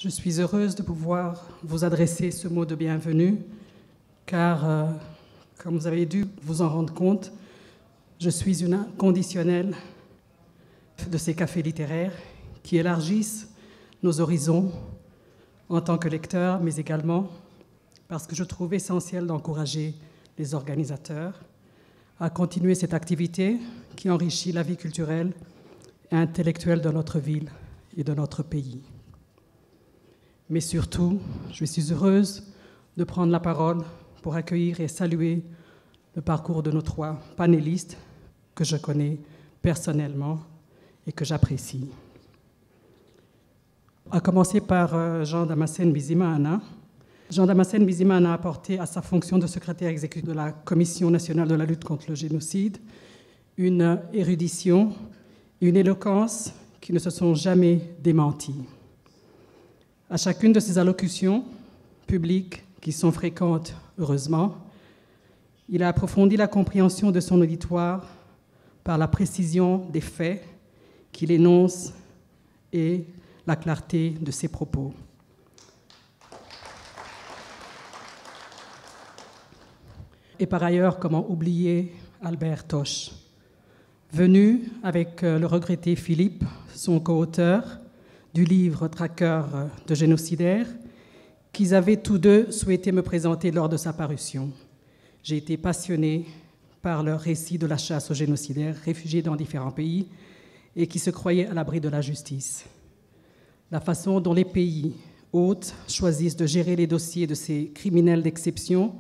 Je suis heureuse de pouvoir vous adresser ce mot de bienvenue, car, comme vous avez dû vous en rendre compte, je suis une inconditionnelle de ces cafés littéraires qui élargissent nos horizons en tant que lecteurs, mais également parce que je trouve essentiel d'encourager les organisateurs à continuer cette activité qui enrichit la vie culturelle et intellectuelle de notre ville et de notre pays. Mais surtout, je suis heureuse de prendre la parole pour accueillir et saluer le parcours de nos trois panélistes que je connais personnellement et que j'apprécie. À commencer par Jean Damascène Bizimana. Jean Damascène Bizimana a apporté à sa fonction de secrétaire exécutif de la Commission nationale de la lutte contre le génocide une érudition et une éloquence qui ne se sont jamais démenties. À chacune de ses allocutions publiques, qui sont fréquentes, heureusement, il a approfondi la compréhension de son auditoire par la précision des faits qu'il énonce et la clarté de ses propos. Et par ailleurs, comment oublier Albert Toche, venu avec le regretté Philippe, son co-auteur, du livre Traqueurs de génocidaires, qu'ils avaient tous deux souhaité me présenter lors de sa parution. J'ai été passionnée par leur récit de la chasse aux génocidaires réfugiés dans différents pays et qui se croyaient à l'abri de la justice. La façon dont les pays hôtes choisissent de gérer les dossiers de ces criminels d'exception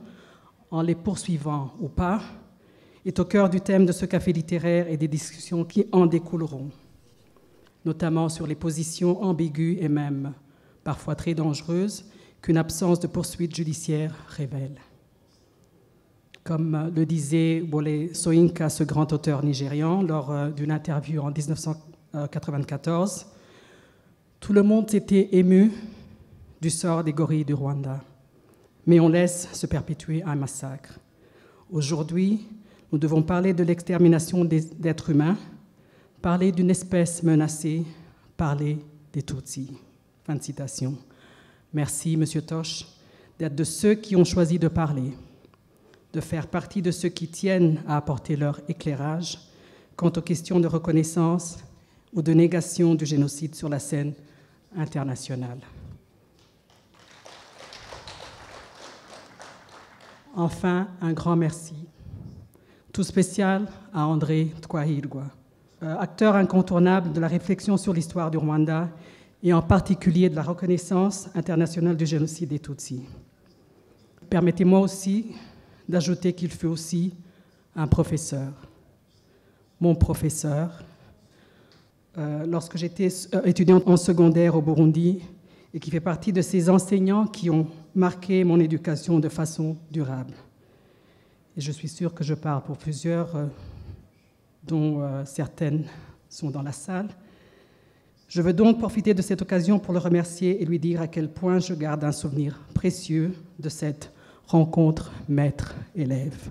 en les poursuivant ou pas est au cœur du thème de ce café littéraire et des discussions qui en découleront, notamment sur les positions ambiguës et même parfois très dangereuses qu'une absence de poursuite judiciaire révèle. Comme le disait Wole Soyinka, ce grand auteur nigérian, lors d'une interview en 1994, tout le monde s'était ému du sort des gorilles du Rwanda, mais on laisse se perpétuer un massacre. Aujourd'hui, nous devons parler de l'extermination d'êtres humains, parler d'une espèce menacée, parler des Tutsis. Fin de citation. Merci, M. Toche, d'être de ceux qui ont choisi de parler, de faire partie de ceux qui tiennent à apporter leur éclairage quant aux questions de reconnaissance ou de négation du génocide sur la scène internationale. Enfin, un grand merci, tout spécial à André Twahirwa, acteur incontournable de la réflexion sur l'histoire du Rwanda et en particulier de la reconnaissance internationale du génocide des Tutsis. Permettez-moi aussi d'ajouter qu'il fut aussi un professeur, mon professeur, lorsque j'étais étudiante en secondaire au Burundi et qui fait partie de ces enseignants qui ont marqué mon éducation de façon durable. Et je suis sûre que je parle pour plusieurs, dont certaines sont dans la salle. Je veux donc profiter de cette occasion pour le remercier et lui dire à quel point je garde un souvenir précieux de cette rencontre maître-élève.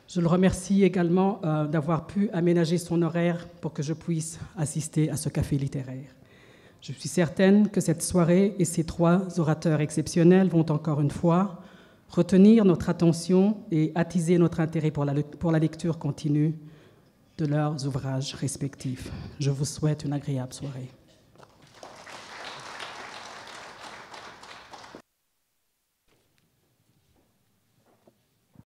Je le remercie également d'avoir pu aménager son horaire pour que je puisse assister à ce café littéraire. Je suis certaine que cette soirée et ces trois orateurs exceptionnels vont encore une fois retenir notre attention et attiser notre intérêt pour la lecture continue de leurs ouvrages respectifs. Je vous souhaite une agréable soirée.